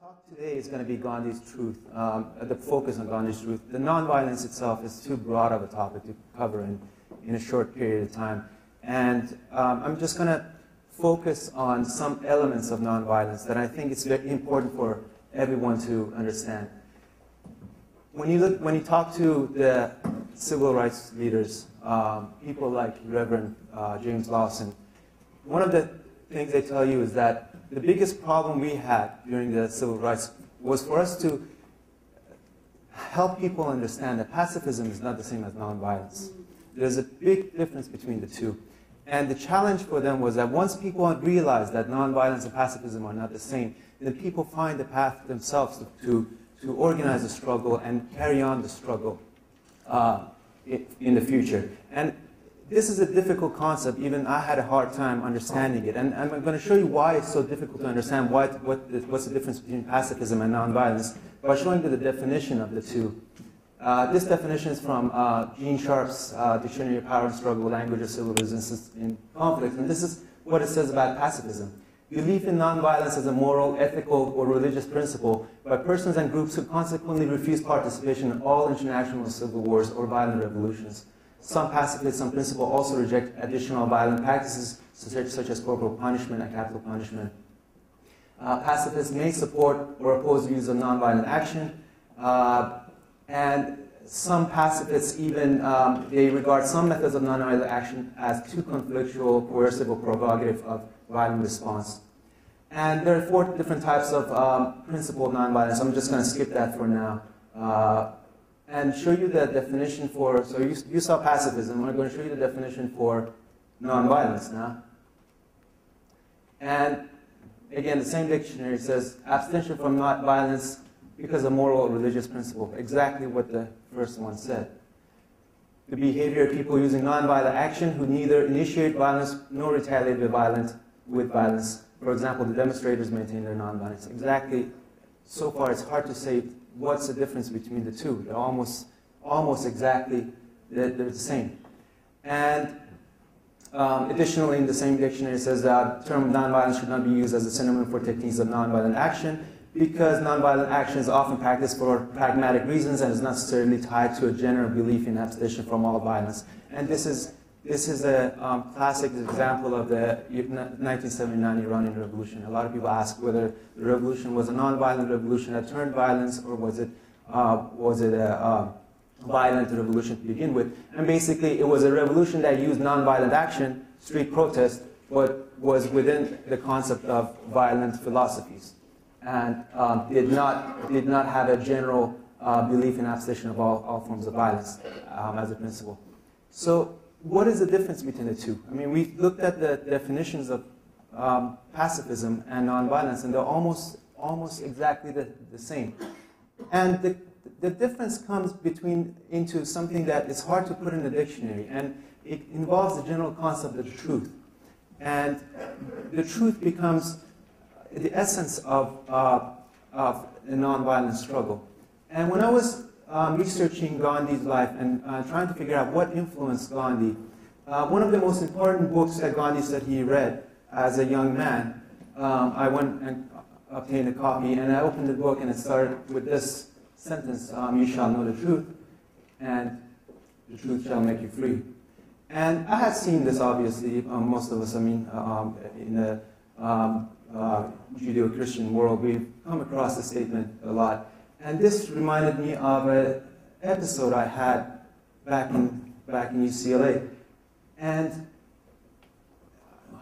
talk today is going to be Gandhi's truth, the focus on Gandhi's truth. The nonviolence itself is too broad of a topic to cover in a short period of time. And I'm just going to focus on some elements of nonviolence that I think it's very important for everyone to understand. When you talk to the civil rights leaders, people like Reverend James Lawson, one of the things they tell you is that the biggest problem we had during the civil rights was for us to help people understand that pacifism is not the same as nonviolence. There's a big difference between the two. And the challenge for them was that once people realized that nonviolence and pacifism are not the same, then people find the path themselves to organize the struggle and carry on the struggle in the future. And this is a difficult concept. Even I had a hard time understanding it. And I'm going to show you why it's so difficult to understand what's the difference between pacifism and nonviolence by showing you the definition of the two. This definition is from Gene Sharp's Dictionary of Power and Struggle, Language of Civil Resistance in Conflict. And this is what it says about pacifism. Belief in nonviolence as a moral, ethical, or religious principle by persons and groups who consequently refuse participation in all international civil wars or violent revolutions. Some pacifists on principle also reject additional violent practices such as corporal punishment and capital punishment. Pacifists may support or oppose views of nonviolent action, and some pacifists even they regard some methods of nonviolent action as too conflictual, coercive, or provocative of violent response. And there are 4 different types of principle of nonviolence. I'm just going to skip that for now. And show you the definition for, so you saw pacifism, I'm going to show you the definition for nonviolence now. And again, the same dictionary says abstention from violence because of moral or religious principle, exactly what the first one said. The behavior of people using nonviolent action who neither initiate violence nor retaliate with violence. For example, the demonstrators maintain their nonviolence. Exactly, so far it's hard to say what's the difference between the two. They're almost exactly, they're the same. And additionally, in the same dictionary, it says that the term nonviolence should not be used as a synonym for techniques of nonviolent action because nonviolent action is often practiced for pragmatic reasons and is not necessarily tied to a general belief in abstention from all violence. And this is a classic example of the 1979 Iranian Revolution. A lot of people ask whether the revolution was a non-violent revolution that turned violence, or was it a violent revolution to begin with. And basically, it was a revolution that used non-violent action, street protest, but was within the concept of violent philosophies, and did not have a general belief in abstention of all forms of violence as a principle. So, what is the difference between the two? I mean, we looked at the definitions of pacifism and nonviolence, and they're almost exactly the same. And the difference comes into something that is hard to put in the dictionary, and it involves the general concept of the truth. And the truth becomes the essence of a nonviolent struggle. And when I was researching Gandhi's life and trying to figure out what influenced Gandhi, one of the most important books that Gandhi said he read as a young man, I went and obtained a copy, and I opened the book, and it started with this sentence, you shall know the truth, and the truth shall make you free. And I had seen this, obviously, most of us, I mean, in the Judeo-Christian world, we've come across this statement a lot. And this reminded me of an episode I had back in UCLA. And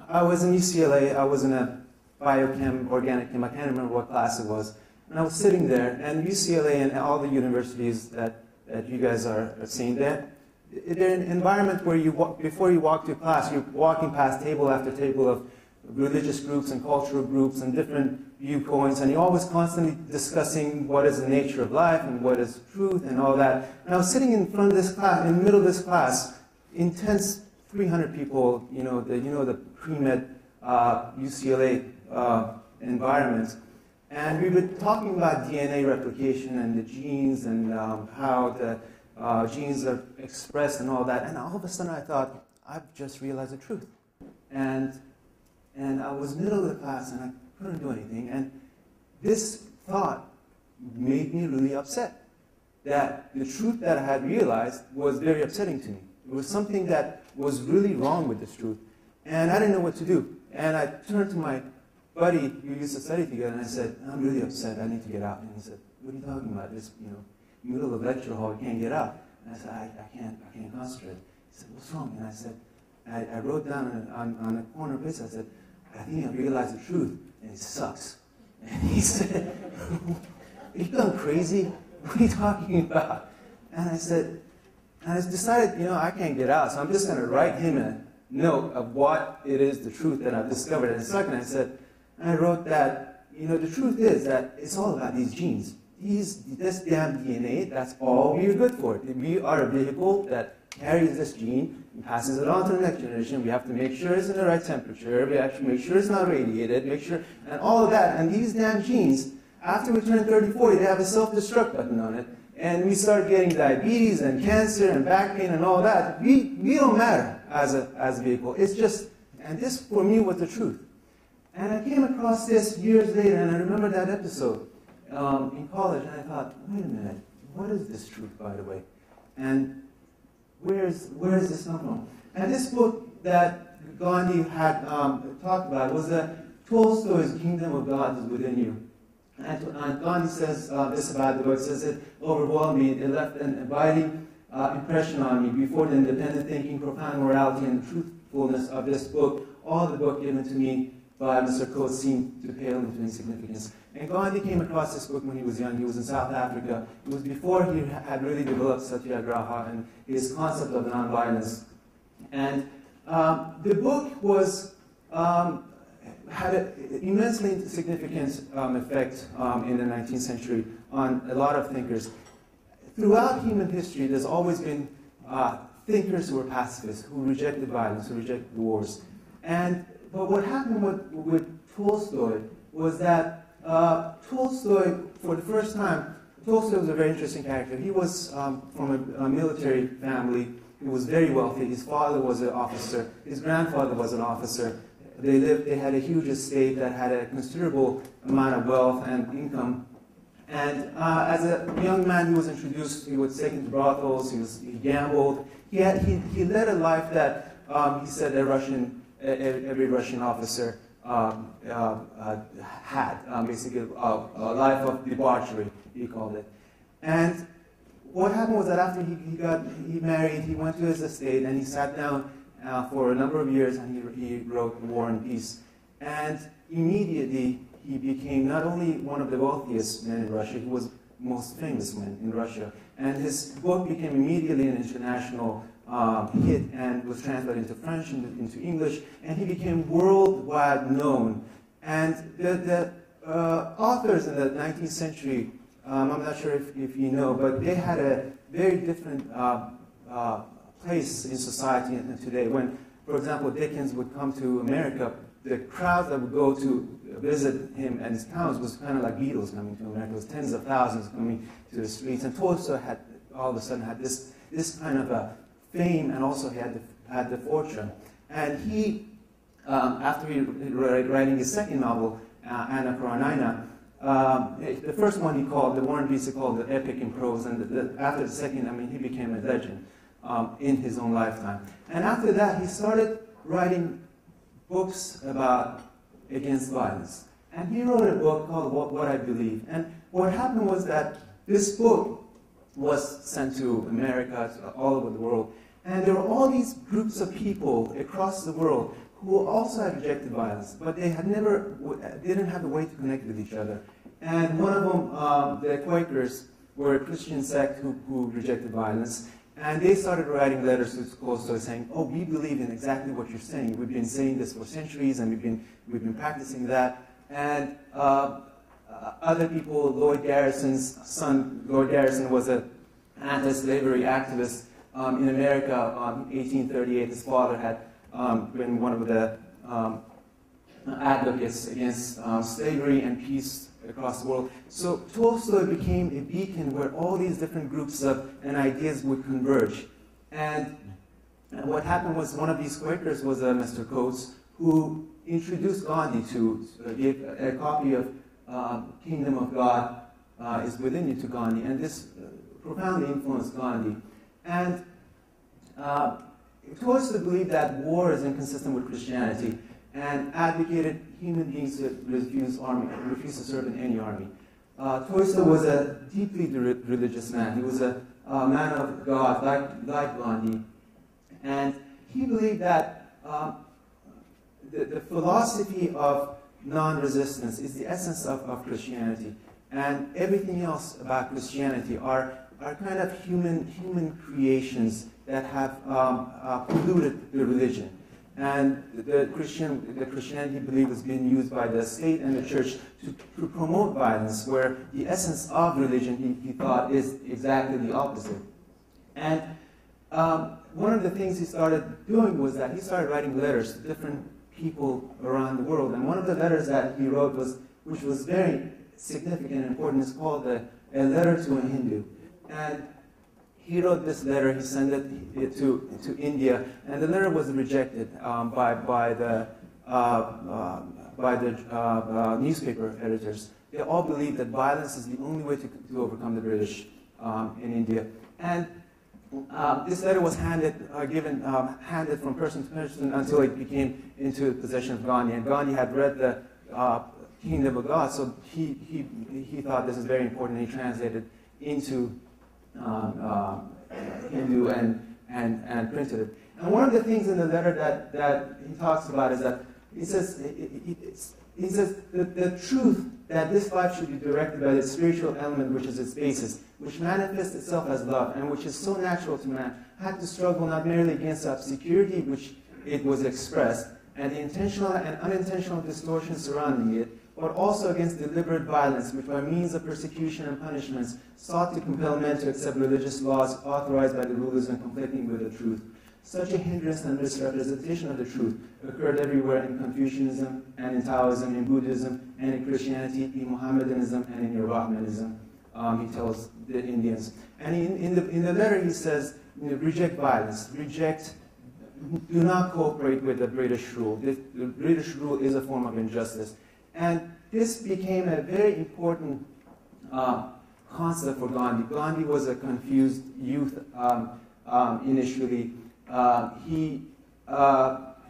I was in UCLA, I was in a biochem, organic chem, I can't remember what class it was. And I was sitting there, and UCLA and all the universities that you guys are seeing there, they're an environment where before you walk to class, you're walking past table after table of religious groups and cultural groups and different viewpoints, and you're always constantly discussing what is the nature of life and what is truth and all that. And I was sitting in front of this class, in the middle of this class, intense 300 people, the pre-med UCLA environment, and we were talking about DNA replication and the genes and how the genes are expressed and all that. And all of a sudden I thought, I've just realized the truth. And I was middle of the class and I couldn't do anything. And this thought made me really upset. That the truth that I had realized was very upsetting to me. It was something that was really wrong with this truth. And I didn't know what to do. And I turned to my buddy, we used to study together, and I said, I'm really upset, I need to get out. And he said, what are you talking about? This, middle of the lecture hall, you can't get out. And I said, I can't concentrate. He said, what's wrong? And I said, I wrote down on a corner place, I said, I think I realized the truth, and it sucks. And he said, are you gone crazy? What are you talking about? And I said, and I decided, I can't get out, so I'm just going to write him a note of what it is, the truth that I've discovered. And second, I said, I wrote that, the truth is that it's all about these genes. This damn DNA, that's all we're good for. We are a vehicle that carries this gene and passes it on to the next generation. We have to make sure it's in the right temperature. We have to make sure it's not radiated, and all of that. And these damn genes, after we turn 30, 40, they have a self-destruct button on it. And we start getting diabetes and cancer and back pain and all that. We don't matter as a vehicle. It's just, and this for me was the truth. And I came across this years later, and I remember that episode in college, and I thought, wait a minute, what is this truth, by the way? And where is this come from? And this book that Gandhi had talked about was Tolstoy's Kingdom of God is Within You. And Gandhi says this about the book. It says, it overwhelmed me. It left an abiding impression on me. Before the independent thinking, profound morality, and truthfulness of this book, all the book given to me by Mr. Coates seemed to pale into insignificance. And Gandhi came across this book when he was young. He was in South Africa. It was before he had really developed Satyagraha and his concept of nonviolence. And the book was had an immensely significant effect in the 19th century on a lot of thinkers. Throughout human history, there's always been thinkers who were pacifists, who rejected violence, who rejected wars. But what happened with Tolstoy was that Tolstoy, for the first time, Tolstoy was a very interesting character. He was from a military family. He was very wealthy. His father was an officer. His grandfather was an officer. They had a huge estate that had a considerable amount of wealth and income. And as a young man, he was introduced, he was taken to brothels, he gambled. He led a life that he said every Russian officer had, basically a life of debauchery, he called it. And what happened was that after he married, he went to his estate and he sat down for a number of years, and he wrote War and Peace. And immediately, he became not only one of the wealthiest men in Russia, he was the most famous man in Russia. And his book became immediately an international hit and was translated into French, into English, and he became worldwide known. And the authors in the 19th century, I'm not sure if you know, but they had a very different place in society today. When, for example, Dickens would come to America, the crowds that would go to visit him at his towns was kind of like Beatles coming to America. It was tens of thousands coming to the streets. And Tolstoy had all of a sudden had this kind of a fame, and also he had the fortune. And he, after writing his second novel, Anna Karenina, the first one he called, the War and Peace, he called the epic in prose, and after the second, he became a legend in his own lifetime. And after that, he started writing books against violence. And he wrote a book called What I Believe. And what happened was that this book was sent to America, to all over the world. And there were all these groups of people across the world who also had rejected violence, but they had didn't have a way to connect with each other. And one of them, the Quakers, were a Christian sect who rejected violence. And they started writing letters to Tolstoy saying, "Oh, we believe in exactly what you're saying. We've been saying this for centuries, and we've been practicing that." And other people, Lloyd Garrison's son, Lloyd Garrison was an anti-slavery activist in America. In 1838, his father had been one of the advocates against slavery and peace across the world. So Tolstoy became a beacon where all these different groups and ideas would converge. And what happened was one of these Quakers was Mr. Coates, who introduced Gandhi to give a copy of kingdom of God is within you to Gandhi, and this profoundly influenced Gandhi. And Tolstoy believed that war is inconsistent with Christianity and advocated human beings to refuse to serve in any army. Tolstoy was a deeply religious man. He was a man of God, like Gandhi. And he believed that the philosophy of non-resistance is the essence of Christianity. And everything else about Christianity are kind of human creations that have polluted the religion. And the Christianity belief has been used by the state and the church to promote violence, where the essence of religion, he thought, is exactly the opposite. And one of the things he started doing was that he started writing letters to different people around the world. And one of the letters that he wrote, which was very significant and important, is called A Letter to a Hindu. And he wrote this letter, he sent it to India, and the letter was rejected by the newspaper editors. They all believed that violence is the only way to overcome the British in India. And this letter was handed from person to person until it became into possession of Gandhi. And Gandhi had read the Kingdom of God, so he thought this is very important, and he translated into Hindu and printed it. And one of the things in the letter that he talks about is that he says that the truth that this life should be directed by the spiritual element, which is its basis, which manifests itself as love, and which is so natural to man, had to struggle not merely against the obscurity which it was expressed, and the intentional and unintentional distortions surrounding it, but also against deliberate violence, which by means of persecution and punishments sought to compel men to accept religious laws authorized by the rulers and conflicting with the truth. Such a hindrance and misrepresentation of the truth occurred everywhere in Confucianism and in Taoism, in Buddhism and in Christianity, in Mohammedanism and in Brahmanism, he tells the Indians. And in the letter he says, reject violence, do not cooperate with the British rule. The British rule is a form of injustice. And this became a very important concept for Gandhi. Gandhi was a confused youth initially.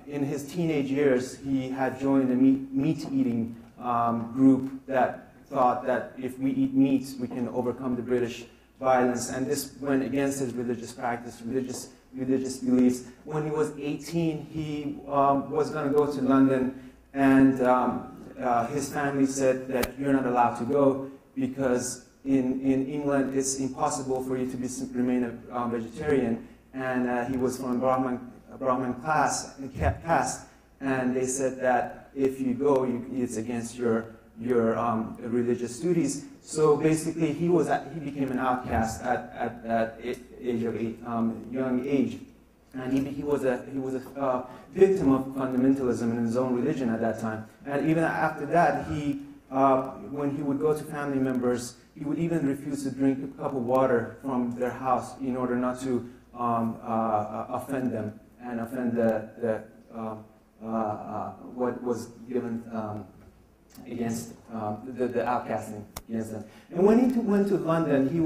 In his teenage years, he had joined a meat-eating group that thought that if we eat meat, we can overcome the British violence. And this went against his religious practice, religious beliefs. When he was 18, he was going to go to London, and his family said that you're not allowed to go because in England it's impossible for you to remain a vegetarian. And he was from a Brahmin caste, and they said that if you go, it's against your religious duties. So basically, he became an outcast at young age, and he was a victim of fundamentalism in his own religion at that time. And even after that, when he would go to family members, he would even refuse to drink a cup of water from their house in order not to offend them and offend what was given against the outcasting against them. And when he went to London, he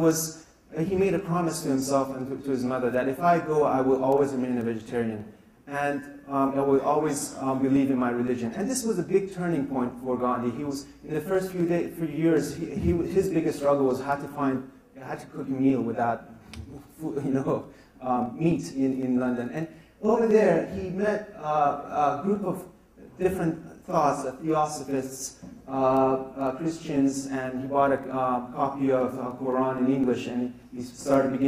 made a promise to himself and to his mother that if I go, I will always remain a vegetarian, and I will always believe in my religion. And this was a big turning point for Gandhi. He was in the first few years. His biggest struggle was how to cook a meal without meat in London. And over there, he met a group of different thoughts, theosophists, Christians, and he bought a copy of Quran in English, and he started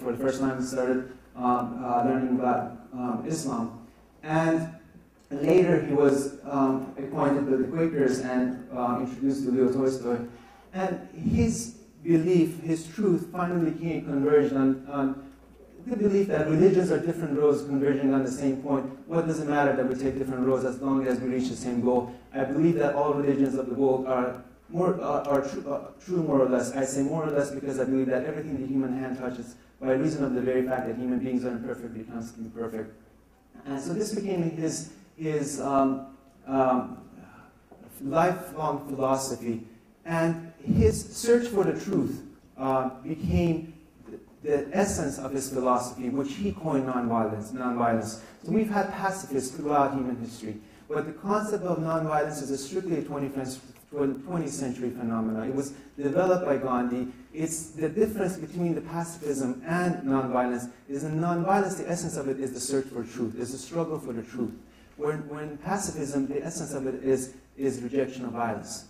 for the first time, he started learning about Islam. And later he was acquainted with the Quakers and introduced to Leo Tolstoy. And his belief, his truth, finally converged on the belief that religions are different roads converging on the same point. What does it matter that we take different roads as long as we reach the same goal? I believe that all religions of the world are true more or less. I say more or less because I believe that everything the human hand touches, by reason of the very fact that human beings are imperfect, becomes imperfect. And so this became his lifelong philosophy. And his search for the truth became the essence of his philosophy, which he coined nonviolence. So we've had pacifists throughout human history, but the concept of nonviolence is a strictly a 20th century phenomenon. It was developed by Gandhi. It's the difference between the pacifism and nonviolence is in nonviolence, the essence of it is the search for truth, is the struggle for the truth. When pacifism, the essence of it is rejection of violence.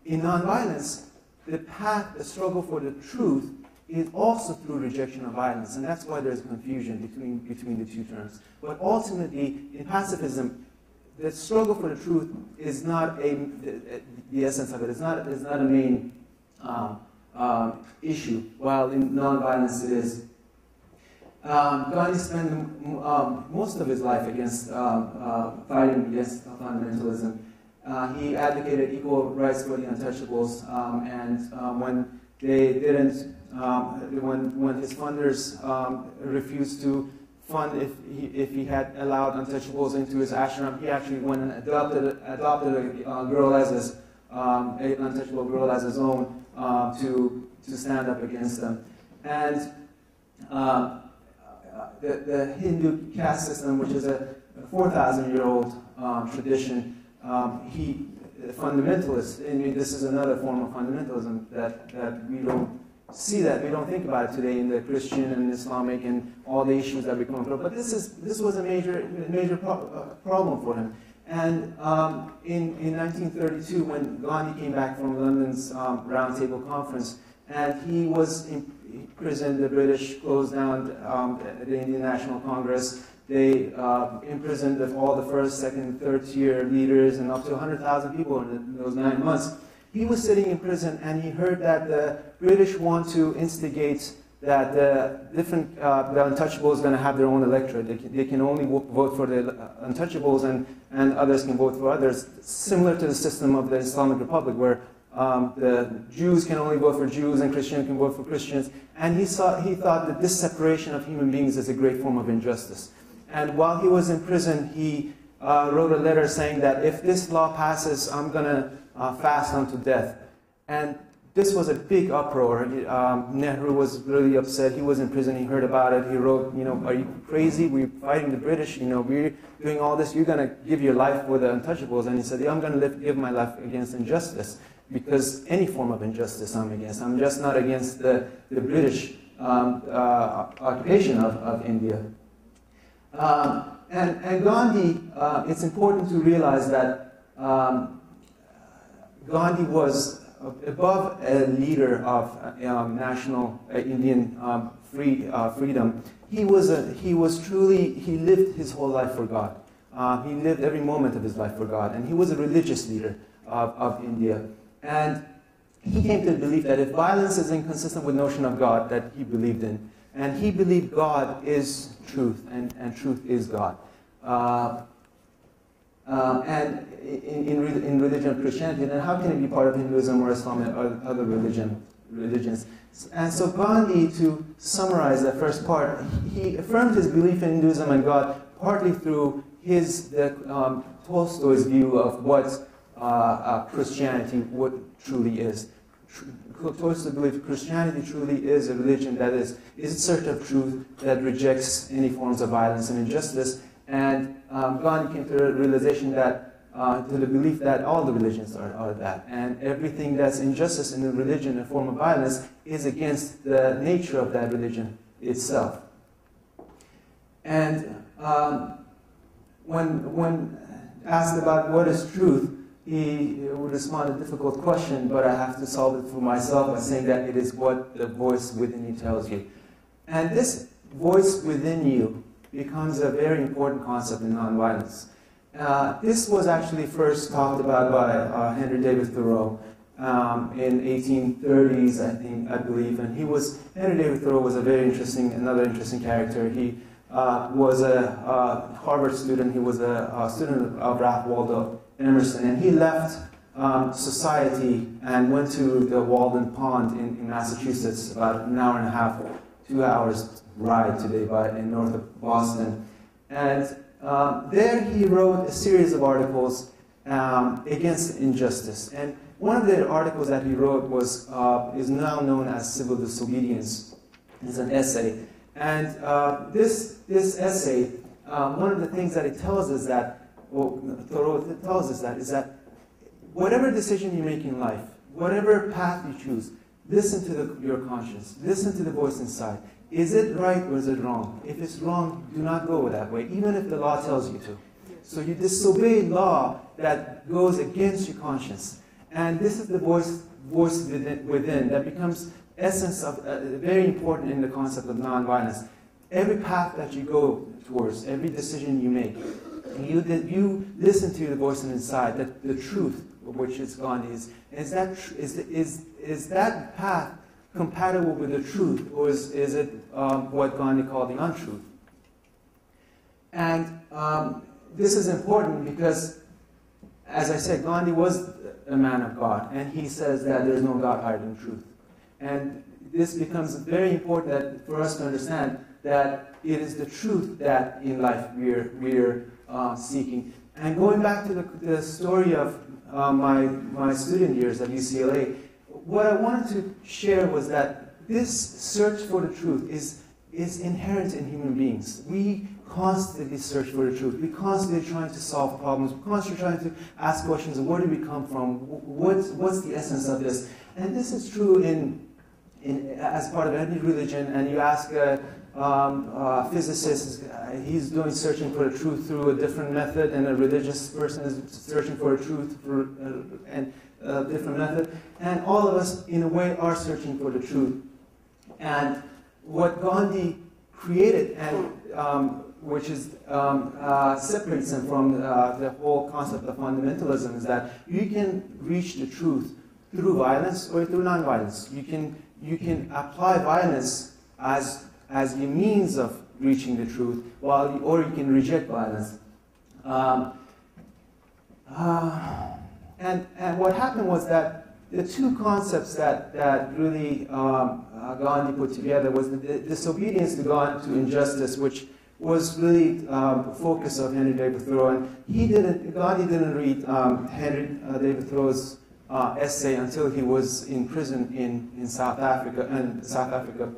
In nonviolence, the path, the struggle for the truth, is also through rejection of violence, and that's why there's confusion between the two terms. But ultimately, in pacifism, the struggle for the truth is not the essence of it. It's not a main issue, while in nonviolence it is. Gandhi spent most of his life fighting against fundamentalism. He advocated equal rights for the untouchables, and when they didn't, when his funders refused to fund if he had allowed untouchables into his ashram, he actually went and adopted a girl as his an untouchable girl as his own to stand up against them. And the Hindu caste system, which is a 4,000-year-old tradition, fundamentalists, I mean, this is another form of fundamentalism that we don't see, that we don't think about it today in the Christian and Islamic and all the issues that we come through. But this was a major problem for him. And in 1932, when Gandhi came back from London's Round Table Conference, and he was imprisoned, the British closed down the Indian National Congress. They imprisoned all the first, second, third-tier leaders and up to 100,000 people in those 9 months. He was sitting in prison, and he heard that the British want to instigate that the untouchables are going to have their own electorate. They can only vote for the untouchables, and others can vote for others, similar to the system of the Islamic Republic, where the Jews can only vote for Jews and Christians can vote for Christians. And he thought that this separation of human beings is a great form of injustice. And while he was in prison, he wrote a letter saying that if this law passes, I'm going to fast unto death. And this was a big uproar. Nehru was really upset. He was in prison. He heard about it. He wrote, are you crazy? We're fighting the British. We're doing all this. You're going to give your life for the untouchables. And he said, yeah, I'm going to give my life against injustice, because any form of injustice I'm against. I'm just not against the British occupation of India. And Gandhi, it's important to realize that Gandhi was above a leader of national Indian freedom. He lived his whole life for God. He lived every moment of his life for God, and he was a religious leader of India. And he came to the belief that if violence is inconsistent with the notion of God that he believed in, and he believed God is truth, and truth is God. And in religion of Christianity, then how can it be part of Hinduism or Islam or other religions? And so Gandhi, to summarize that first part, he affirmed his belief in Hinduism and God partly through Tolstoy's view of what Christianity truly is. Tolstoy believed Christianity truly is a religion that is in search of truth, that rejects any forms of violence and injustice. And Gandhi came to the realization that, to the belief that all the religions are that. And everything that's injustice in a religion, a form of violence, is against the nature of that religion itself. And when asked about what is truth, he would respond a difficult question, but I have to solve it for myself by saying that it is what the voice within you tells you. And this voice within you becomes a very important concept in nonviolence. This was actually first talked about by Henry David Thoreau in 1830s, I believe. And Henry David Thoreau was another interesting character. He was a Harvard student. He was a student of Ralph Waldo Emerson, and he left society and went to the Walden Pond in Massachusetts, about an hour and a half, 2 hours ride today in north of Boston. And there he wrote a series of articles against injustice. And one of the articles that he wrote is now known as Civil Disobedience. It's an essay. And this essay, one of the things that it tells us that, is that whatever decision you make in life, whatever path you choose, listen to your conscience, listen to the voice inside. Is it right or is it wrong? If it's wrong, do not go that way, even if the law tells you to. So you disobey law that goes against your conscience. And this is the voice within that becomes essence of very important in the concept of nonviolence. Every path that you go towards, every decision you make, you listen to the voice inside, that the truth, which is Gandhi's, is that path compatible with the truth, or is it what Gandhi called the untruth? And this is important because, as I said, Gandhi was a man of God, and he says that there's no God higher than truth. And this becomes very important for us to understand that it is the truth that in life we're seeking. And going back to the story of my student years at UCLA, what I wanted to share was that this search for the truth is inherent in human beings. We constantly search for the truth. We're constantly trying to solve problems. We're constantly trying to ask questions of where do we come from? What's the essence of this? And this is true as part of any religion. And you ask a physicist, he's searching for the truth through a different method, and a religious person is searching for the truth through a different method. And all of us, in a way, are searching for the truth. And what Gandhi created, and which is separates him from the whole concept of fundamentalism, is that you can reach the truth through violence or through nonviolence. You can apply violence as a means of reaching the truth, or you can reject violence. And what happened was that the two concepts that really Gandhi put together was the disobedience to injustice, which was really the focus of Henry David Thoreau. And Gandhi didn't read Henry David Thoreau's essay until he was in prison in South Africa.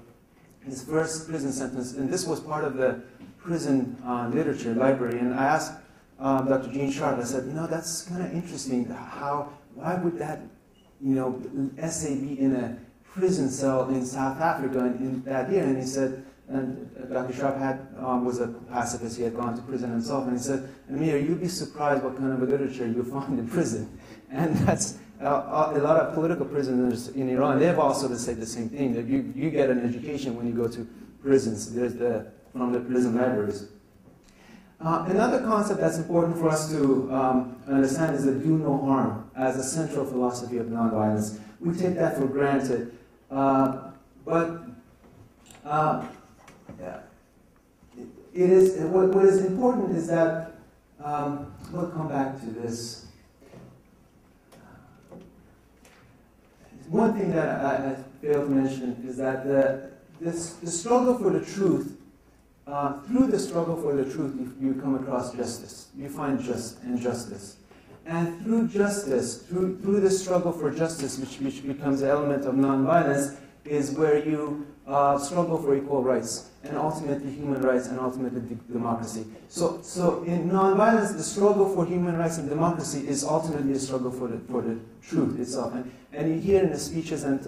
His first prison sentence, and this was part of the prison literature library. And I asked Dr. Gene Sharp, I said, that's kind of interesting. Why would that, essay be in a prison cell in South Africa in that year? And he said, and Dr. Sharp was a pacifist. He had gone to prison himself, and he said, Amir, you'd be surprised what kind of a literature you find in prison. And that's a lot of political prisoners in Iran. They've also said the same thing, that you get an education when you go to prisons. From the prison libraries. Another concept that's important for us to understand is the do no harm as a central philosophy of nonviolence. We take that for granted, but it is what is important is that we'll come back to this. One thing that I failed to mention is that the struggle for the truth. Through the struggle for the truth, you come across justice. You find justice. And through justice, through the struggle for justice, which becomes an element of nonviolence, is where you struggle for equal rights, and ultimately human rights, and ultimately democracy. So in nonviolence, the struggle for human rights and democracy is ultimately a struggle for the truth itself. And you hear in the speeches and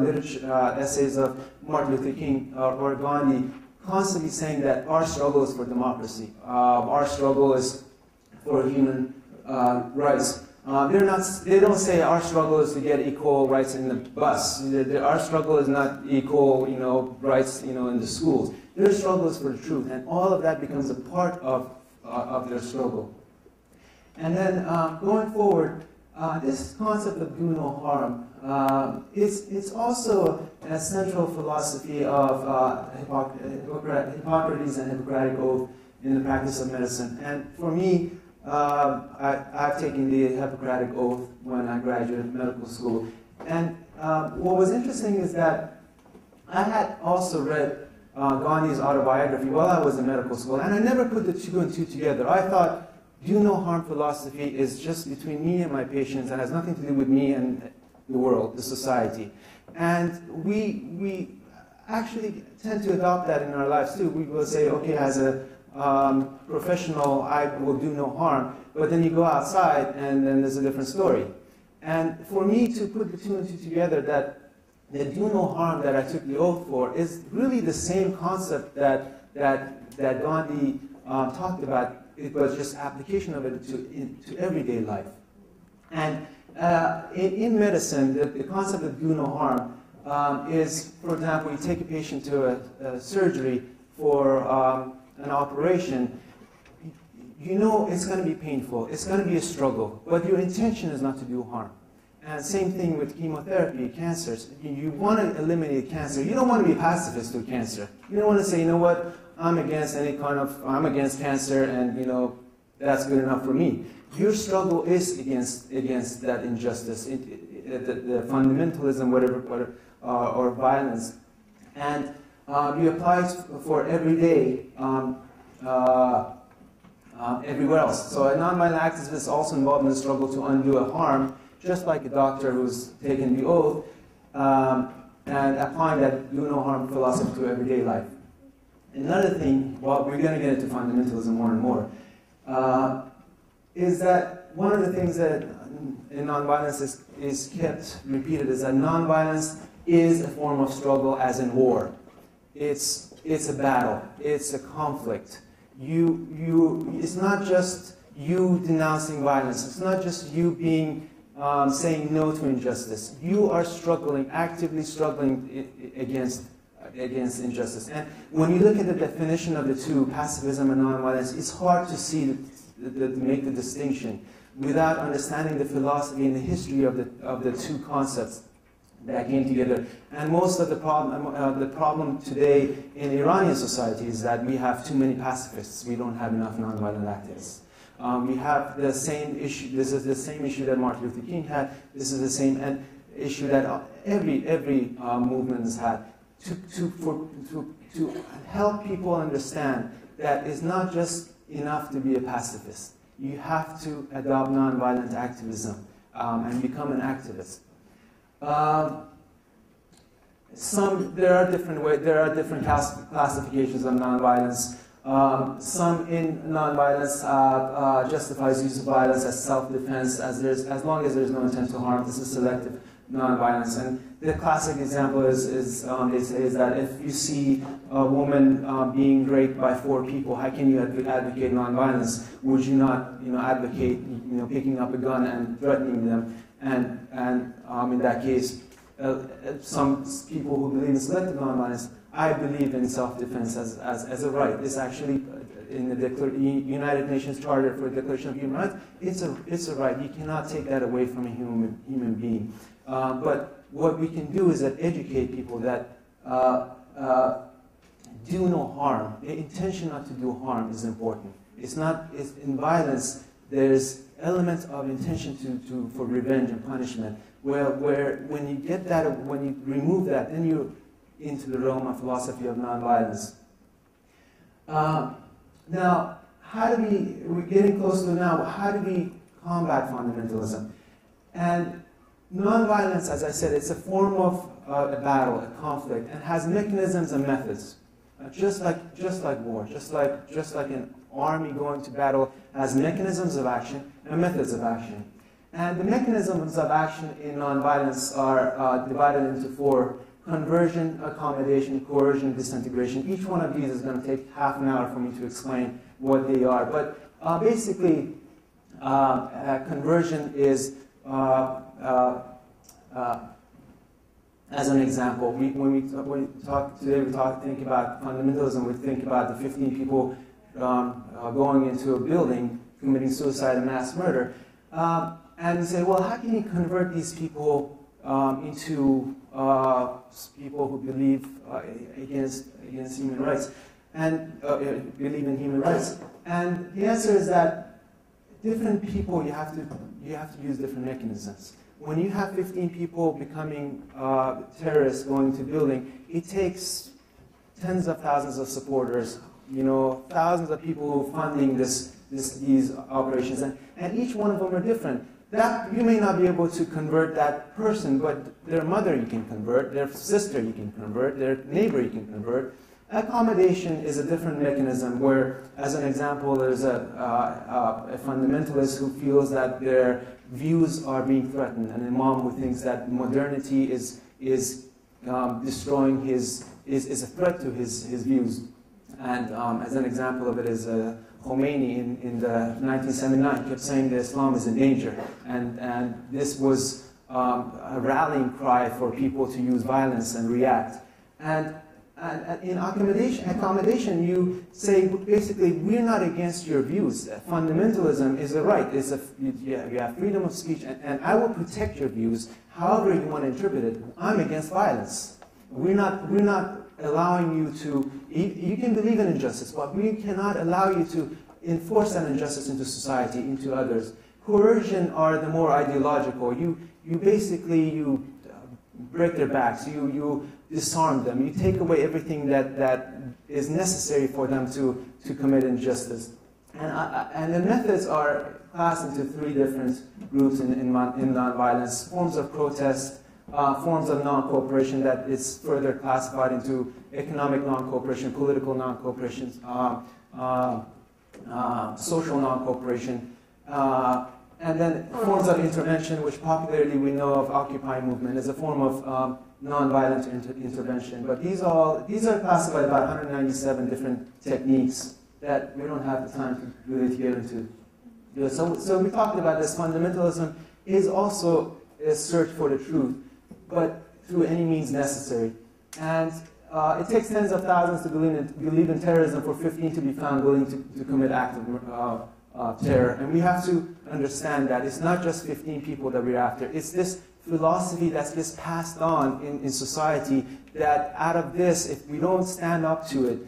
literature essays of Martin Luther King or Gandhi, constantly saying that our struggle is for democracy. Our struggle is for human rights. They don't say our struggle is to get equal rights in the bus. Our struggle is not equal, rights, in the schools. Their struggle is for the truth, and all of that becomes a part of their struggle. And then going forward, this concept of do no harm, it's also a central philosophy of Hippocrates and Hippocratic oath in the practice of medicine. And for me, I've taken the Hippocratic oath when I graduated medical school. And what was interesting is that I had also read Gandhi's autobiography while I was in medical school, and I never put the two and two together. I thought do no harm philosophy is just between me and my patients and has nothing to do with me and the world, the society. And we actually tend to adopt that in our lives too. We will say, okay, as a professional, I will do no harm, but then you go outside and then there's a different story. And for me to put the two and two together, that the do no harm that I took the oath for is really the same concept that Gandhi talked about. It was just application of it to everyday life. And in medicine, the concept of do no harm is, for example, you take a patient to a surgery for an operation. You know it's going to be painful, it's going to be a struggle, but your intention is not to do harm. And same thing with chemotherapy, cancers. You want to eliminate cancer. You don't want to be pacifist with cancer. You don't want to say, you know what, I'm against cancer, and you know that's good enough for me. Your struggle is against that injustice, the fundamentalism, whatever, or violence, and you apply it for every day. Everywhere else. So a nonviolent activist is also involved in the struggle to undo a harm, just like a doctor who's taken the oath, and applying that do no harm philosophy to everyday life. Another thing, well, we're going to get into fundamentalism more and more, is that one of the things that in nonviolence is kept repeated is that nonviolence is a form of struggle, as in war. It's a battle. It's a conflict. It's not just you denouncing violence. It's not just you being saying no to injustice. You are struggling, actively struggling against injustice. And when you look at the definition of the two, pacifism and nonviolence, it's hard to see to make the distinction without understanding the philosophy and the history of the two concepts that came together. And most of the problem today in Iranian society is that we have too many pacifists. We don't have enough nonviolent activists. We have the same issue. This is the same issue that Martin Luther King had. This is the same issue that every movement has had. To help people understand that it's not just enough to be a pacifist. You have to adopt nonviolent activism and become an activist. There are different classifications of nonviolence. Some in nonviolence justifies use of violence as self-defense, as long as there's no intent to harm. This is selective nonviolence. And the classic example is that if you see a woman being raped by 4 people, how can you advocate nonviolence? Would you not, advocate, picking up a gun and threatening them? And in that case, some people who believe in selective nonviolence, I believe in self-defense as a right. It's actually in the United Nations Charter for the Declaration of Human Rights. It's a right. You cannot take that away from a human being. But what we can do is that educate people that do no harm. The intention not to do harm is important. It's in violence. There's elements of intention for revenge and punishment. Where when you get that, when you remove that, then you're into the realm of philosophy of nonviolence. Now, we're getting close to now, how do we combat fundamentalism? And nonviolence, as I said, it's a form of a battle, a conflict, and has mechanisms and methods. Just like war, just like an army going to battle has mechanisms of action and methods of action. And the mechanisms of action in nonviolence are divided into 4: conversion, accommodation, coercion, disintegration. Each one of these is going to take half an hour for me to explain what they are. But basically, conversion is, as an example, when we talk today, think about fundamentalism, we think about the 15 people going into a building, committing suicide and mass murder. And say, well, how can you convert these people into people who believe against human rights and believe in human rights? And the answer is that different people, you have to use different mechanisms. When you have 15 people becoming terrorists going to building, it takes tens of thousands of supporters, thousands of people funding this these operations, and each one of them are different. That you may not be able to convert that person, but their mother you can convert, their sister you can convert, their neighbor you can convert. Accommodation is a different mechanism where, as an example, there's a fundamentalist who feels that their views are being threatened, an imam who thinks that modernity is destroying is a threat to his views. And as an example of it is Khomeini in the 1979 kept saying that Islam is in danger. And this was a rallying cry for people to use violence and react. And in accommodation, you say, basically, we're not against your views. Fundamentalism is a right. You have freedom of speech, and I will protect your views however you want to interpret it. I'm against violence. We're not allowing you to, you can believe in injustice, but we cannot allow you to enforce that injustice into society, into others. Coercion are the more ideological. You basically break their backs, you disarm them, you take away everything that is necessary for them to commit injustice. And the methods are classed into three different groups in nonviolence: forms of protest, forms of non-cooperation that is further classified into economic non-cooperation, political non-cooperation, social non-cooperation, and then forms of intervention, which popularly we know of Occupy movement as a form of non-violent intervention. But these are classified about 197 different techniques that we don't have the time to really get into. So we talked about this. Fundamentalism is also a search for the truth, but through any means necessary. And it takes tens of thousands to believe in terrorism for 15 to be found willing to commit acts of terror. And we have to understand that it's not just 15 people that we're after. It's this philosophy that's just passed on in society, that out of this, if we don't stand up to it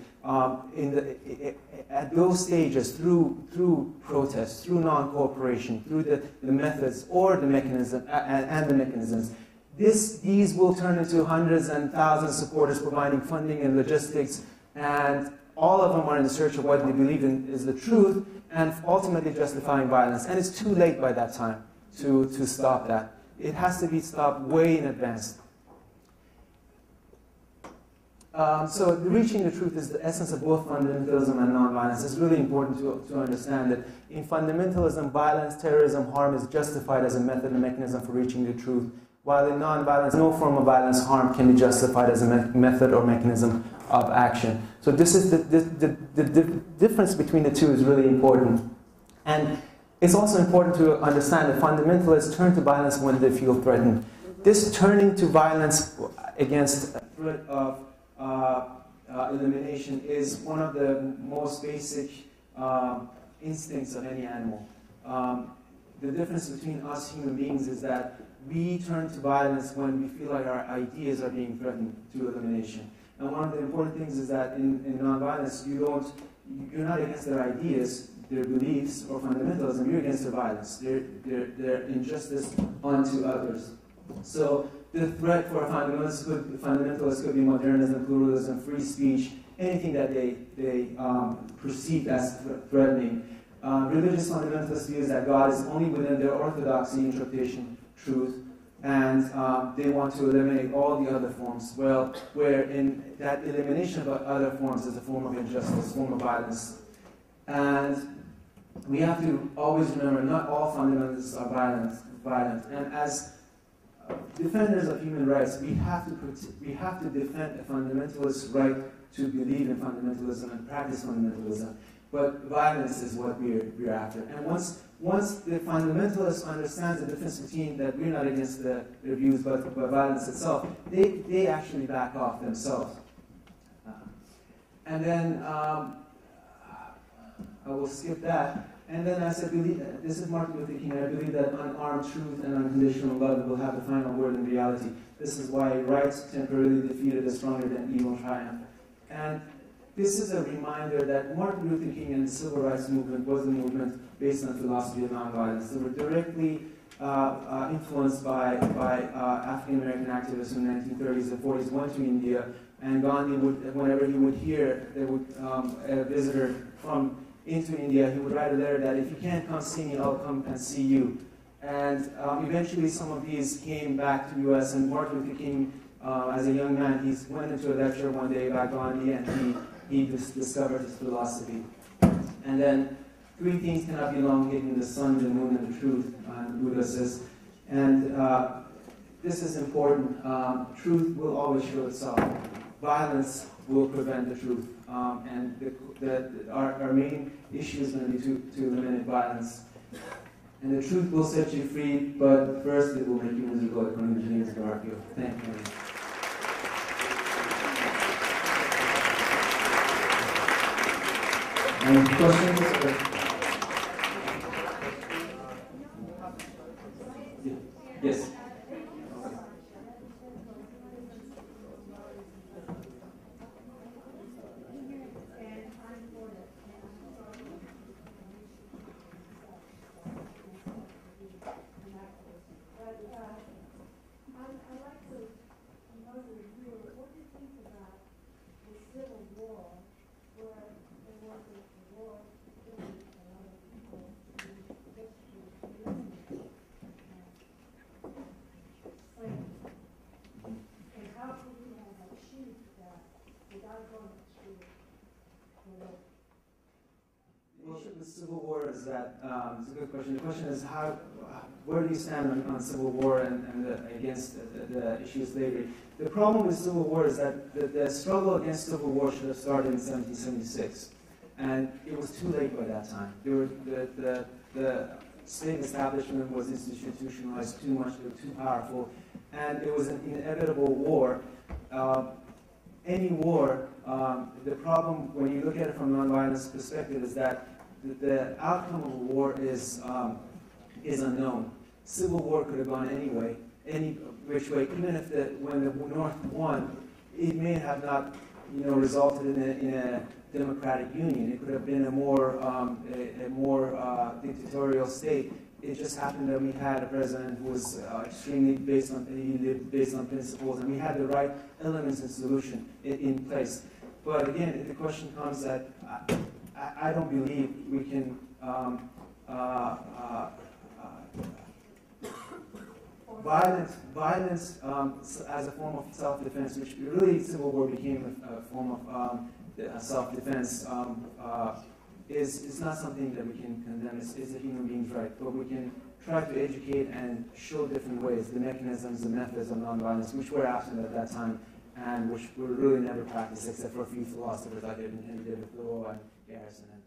at those stages, through protest, through non-cooperation, through the methods or the mechanism and the mechanisms, these will turn into hundreds and thousands of supporters providing funding and logistics, and all of them are in search of what they believe in is the truth, and ultimately justifying violence. And it's too late by that time to stop that. It has to be stopped way in advance. So reaching the truth is the essence of both fundamentalism and nonviolence. It's really important to understand that in fundamentalism, violence, terrorism, harm is justified as a method and mechanism for reaching the truth, while in nonviolence, no form of violence, harm can be justified as a method or mechanism of action. So this is the difference between the two is really important. And it's also important to understand that fundamentalists turn to violence when they feel threatened. This turning to violence against a threat of elimination is one of the most basic instincts of any animal. The difference between us human beings is that we turn to violence when we feel like our ideas are being threatened to elimination. And one of the important things is that in nonviolence, you're not against their ideas, their beliefs, or fundamentalism. You're against their violence, their injustice onto others. So the threat for fundamentalists could be modernism, pluralism, free speech, anything that they perceive as threatening. Religious fundamentalists view that God is only within their orthodoxy interpretation truth, and they want to eliminate all the other forms. Well, where in that elimination of other forms is a form of injustice, form of violence. And we have to always remember, not all fundamentalists are violent. And as defenders of human rights, we have to defend a fundamentalist's right to believe in fundamentalism and practice fundamentalism. But violence is what we're after. And once the fundamentalist understands the difference between that we're not against their views, but violence itself, they actually back off themselves. And then I will skip that. And then I said, this is Martin Luther King. I believe that unarmed truth and unconditional love will have the final word in reality. This is why right temporarily defeated is stronger than evil triumph. And this is a reminder that Martin Luther King and the Civil Rights Movement was a movement based on philosophy of nonviolence. They were directly influenced by African-American activists in the 1930s and 40s, went to India, and Gandhi would, whenever he would hear, there would a visitor from into India, he would write a letter that if you can't come see me, I'll come and see you. And eventually some of these came back to the US, and Martin Luther King, as a young man, he went into a lecture one day by Gandhi, and he discovered his philosophy. And then, three things cannot be long hidden: the sun, the moon, and the truth, Buddha says. And this is important. Truth will always show itself. Violence will prevent the truth. And our main issue is going to be to eliminate violence. And the truth will set you free, but first it will make you miserable, according to James Garfield. Thank you. Any questions? Yes. The Civil War is that, it's a good question. The question is where do you stand on Civil War and against the issue of slavery? The problem with Civil War is that the struggle against Civil War should have started in 1776. And it was too late by that time. The slave establishment was institutionalized too much, they were too powerful, and it was an inevitable war. Any war, the problem when you look at it from nonviolence perspective is that the outcome of a war is unknown. Civil war could have gone any which way. Even if when the North won, it may have not, resulted in a democratic union. It could have been a more dictatorial state. It just happened that we had a president who was extremely based on principles, and we had the right elements and solution in place. But again, the question comes that I don't believe we can violence as a form of self-defense, which really Civil War became a form of self-defense, is not something that we can condemn. It's a human being's right, but we can try to educate and show different ways, the mechanisms, the methods of nonviolence, which were absent at that time, and which were really never practiced except for a few philosophers like David Thoreau and Garrison.